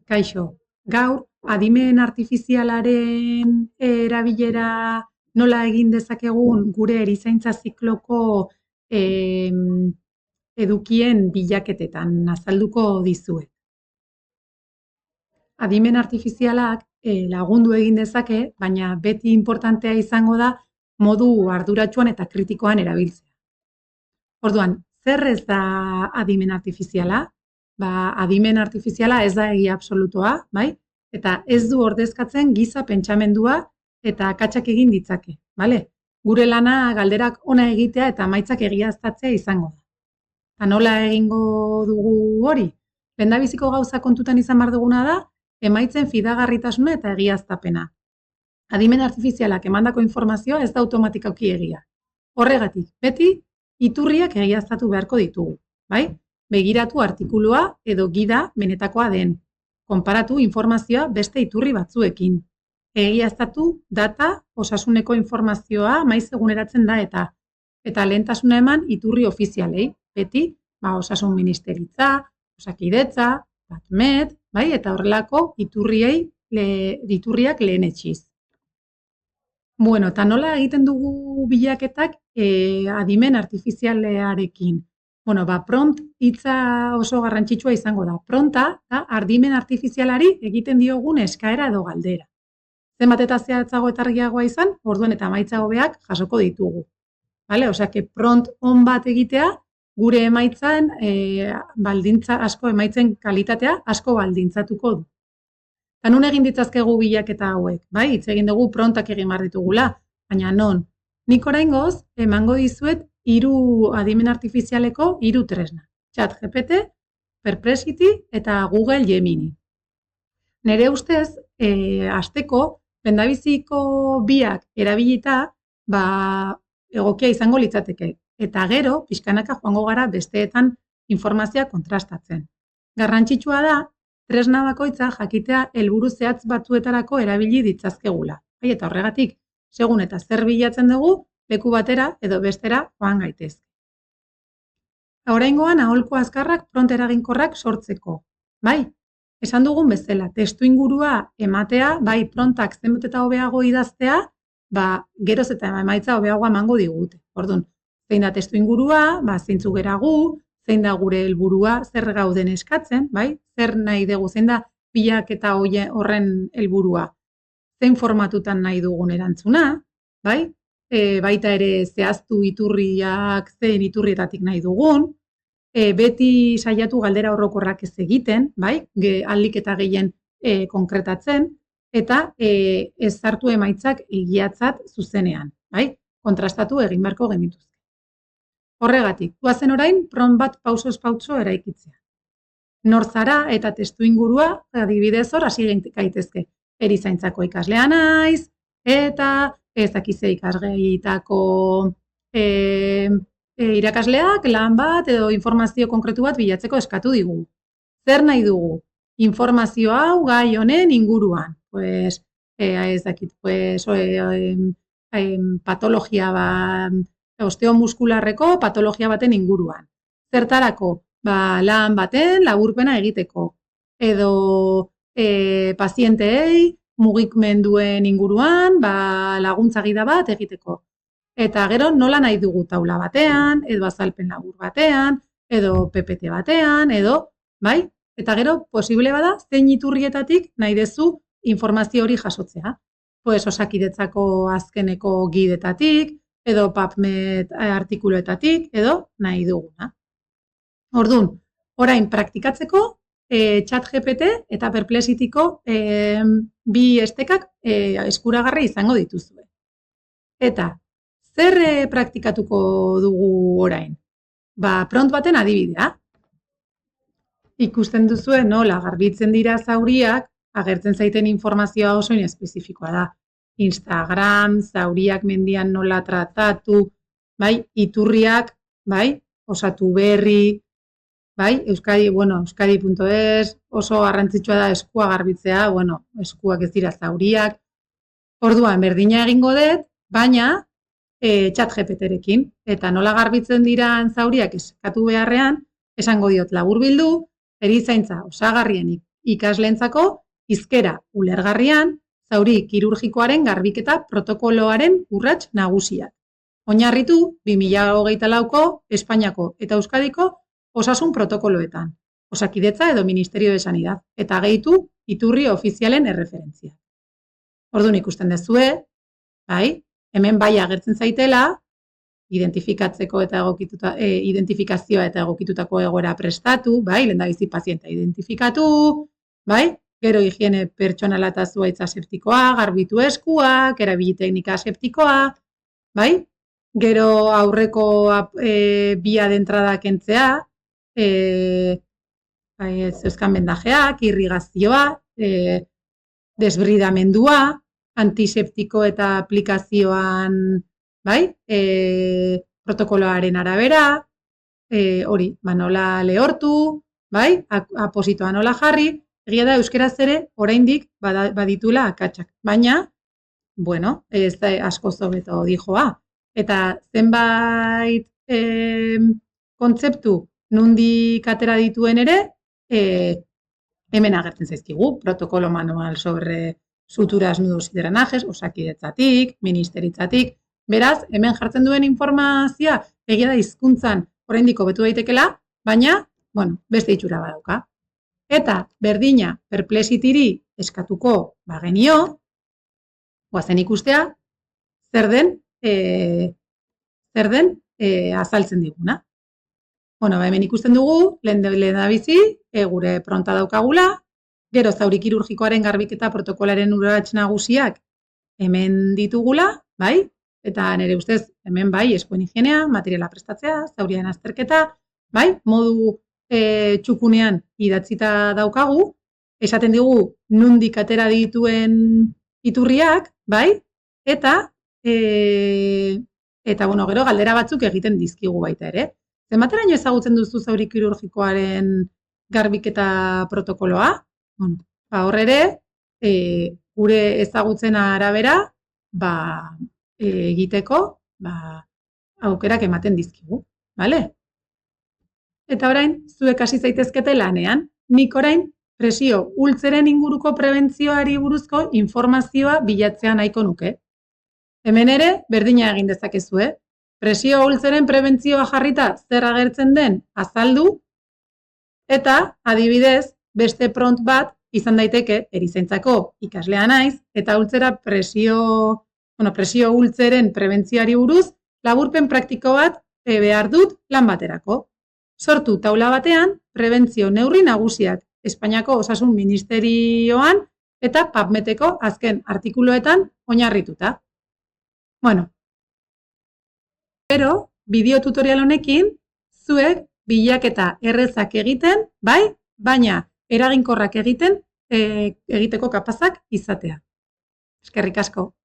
Kaixo, gaur adimen artifizialaren erabilera nola egin dezakegun gure erizaintza zikloko edukien bilaketetan azalduko dizuet. Adimen artifizialak lagundu egin dezake, baina beti importantea izango da modu arduratsuan eta kritikoan erabiltzea. Orduan, zer ez da adimen artifiziala? Adimen artifiziala ez da egia absolutoa, bai? Eta ez du ordezkatzen giza pentsamendua eta akatsak egin ditzake, bale? Gure lana galderak ona egitea eta emaitzak egiaztatzea izango da. Eta nola egingo dugu hori? Lehendabiziko gauza kontutan izan behar duguna da, emaitzen fidagarritasuna eta egiaztapena. Adimen artifizialak emandako informazioa ez da automatikoki egia. Horregatik, beti iturriak egiaztatu beharko ditugu, bai? Begiratu artikulua edo gida benetakoa den. Konparatu informazioa beste iturri batzuekin. Egiaztatu data osasuneko informazioa maiz eguneratzen da eta lehentasuna eman iturri ofizialei, beti osasun ministeritza, osakidetza, batmet, bai? Eta horrelako iturriak lehenetsiz. Bueno, eta nola egiten dugu bilaketak adimen artifizialearekin? Bueno, prompt hitza oso garrantzitsua izango da. Prompta da adimen artifizialari egiten diogun eskaera edo galdera. Zenbat eta zehatzago eta argiagoa izan, orduan eta emaitza hobeak jasoko ditugu. Vale? Osea, prompt on bat egitea gure emaitzen kalitatea asko baldintzatuko du. Eta nun egin ditzazkegu bilaketa hauek, bai? Hitz egin dugu promptak egin behar ditugula, baina non? Nik oraingoz emango dizuet 3 adimen artifizialeko 3 tresna. ChatGPT, Perplexity eta Google Gemini. Nere ustez, hasteko lehendabiziko biak erabilita, egokia izango litzateke. Eta gero, pixkanaka joango gara besteetan informazioa kontrastatzen. Garrantzitsua da, tresna bakoitza jakitea helburu zehatz batzuetarako erabili ditzazkegula. Eta horregatik, segun eta zer bilatzen dugu, leku batera edo bestera joan gaitezke. Oraingoan aholku azkarrak prompt eraginkorrak sortzeko. Bai, esan dugun bezala, testu ingurua ematea, bai promptak zenbat eta hobeago idaztea, geroz eta emaitza hobeagoa emango digute. Orduan, zein da testu ingurua, zeintzuk gera gu, zein da gure helburua, zer gauden eskatzen, bai? Zer nahi dugu, zein da bilaketa horren helburua, zein formatutan nahi dugun erantzuna, bai? Baita ere zehaztu iturriak, zein iturrietatik nahi dugun, beti saiatu galdera orokorrak ez egiten, bai? Ahalik eta gehien konkretatzen, eta ez hartu emaitzak egiatzat zuzenean, bai? Kontrastatu egin beharko genituzke. Horregatik, guazen orain, prompt bat pausoz pauso eraikitzea. Nor zara eta testu ingurua, adibidez hor, hasi gaitezke. Erizaintzako ikaslea naiz, eta ezakize ikasgeitako irakasleak lan bat edo informazio konkretu bat bilatzeko eskatu digu. Zer nahi dugu? Informazio hau gai honen inguruan. Patologia osteomuskularreko patologia baten inguruan. Zertarako? Lan baten laburpena egiteko. Edo pazienteei mugimenduen inguruan laguntza gida bat egiteko. Eta gero nola nahi dugu taula batean, edo azalpen labur batean, edo PPT batean, edo, bai? Eta gero, posible bada, zein iturrietatik nahi dezu informazio hori jasotzea. Osakidetzako azkeneko gidetatik, edo PubMed artikuluetatik, edo nahi duguna. Orduan, orain praktikatzeko, ChatGPT eta Perplexityko bi estekak eskuragarri izango dituzue. Eta, zer praktikatuko dugu orain? Prompt baten adibidea. Ikusten duzue nola garbitzen dira zauriak, agertzen zaiten informazioa oso inespezifikoa da. Instagram, zauriak mendian nola tratatu, bai, iturriak, bai, osatu berri, bai, euskadi.es, oso garrantzitsua da eskua garbitzea, eskuak ez dira zauriak. Orduan, berdina egingo dut, baina ChatGPTrekin, eta nola garbitzen diran zauriak eskatu beharrean, esango diot laburbildu, erizaintza osagarrienik ikasleentzako hizkera ulergarrian, zauri kirurgikoaren garbiketa protokoloaren urrats nagusiak. Oinarritu 2024ko Espainiako eta Euskadiko osasun protokoloetan, Osakidetza edo Ministerio de Sanidad, eta gehitu iturri ofizialen erreferentzia. Orduan ikusten dezue, bai, hemen bai agertzen zaitela, identifikatzeko eta identifikazioa eta egokitutako egoera prestatu, bai, lehendabizi pazientea identifikatu, bai, gero higiene pertsonala eta zuhaitza aseptikoa, garbitu eskuak, erabili teknika aseptikoa, bai, gero aurreko bia de entrada kentzea, zeuzkan bendajeak, irrigazioa, desbridamendua, antiseptiko eta aplikazioan, bai, protokoloaren arabera, hori, nola lehortu, bai, apositoa nola jarri, egia da euskeraz ere oraindik baditula akatsak, baina, bueno, ez da asko hobeto dijoa. Eta zenbait kontzeptu nondik atera dituen ere, hemen agertzen zaizkigu, protokolo manual sobre suturas, nudos y drenajes, Osakidetzatik, ministeritzatik. Beraz, hemen jartzen duen informazioa egia da hizkuntzan oraindik hobetu daitekela, baina, bueno, beste itxura badauka. Eta berdina Perplexity-ri eskatuko bagenio, goazen ikustea, zer den azaltzen diguna. Bueno, hemen ikusten dugu, lehendabizi, gure pronta daukagula, gero zauri kirurgikoaren garbiketa protokolaren urrats nagusiak hemen ditugula, bai? Eta nire ustez, hemen bai, eskuen higienea, materiala prestatzea, zaurien azterketa, bai? Modu txukunean idatzita daukagu, esaten digu nondik atera dituen iturriak, bai? Eta, bueno, gero galdera batzuk egiten dizkigu baita ere. Zenbateraino ezagutzen duzu zauri kirurgikoaren garbiketa protokoloa? Bueno, hor ere, gure ezagutzen arabera, egiteko, aukerak ematen dizkigu, bale? Eta orain, zuek hasi zaitezkete lanean, nik orain presio ultzeren inguruko prebentzioari buruzko informazioa bilatzea nahiko nuke. Hemen ere, berdina egin dezakezue, presio ultzeren prebentzioa jarrita zer agertzen den azaldu, eta adibidez, beste pront bat izan daiteke erizaintzako ikaslea naiz, eta presio ultzeren prebentzioari buruz, laburpen praktiko bat behar dut lan baterako. Sortu taula batean, prebentzio neurri nagusiak Espainiako Osasun Ministerioan eta PubMedeko azken artikuluetan oinarrituta. Bueno, pero bideo tutorial honekin, zuek bilaketa errezak egiten, bai, baina eraginkorrak egiteko kapazak izatea. Eskerrik asko.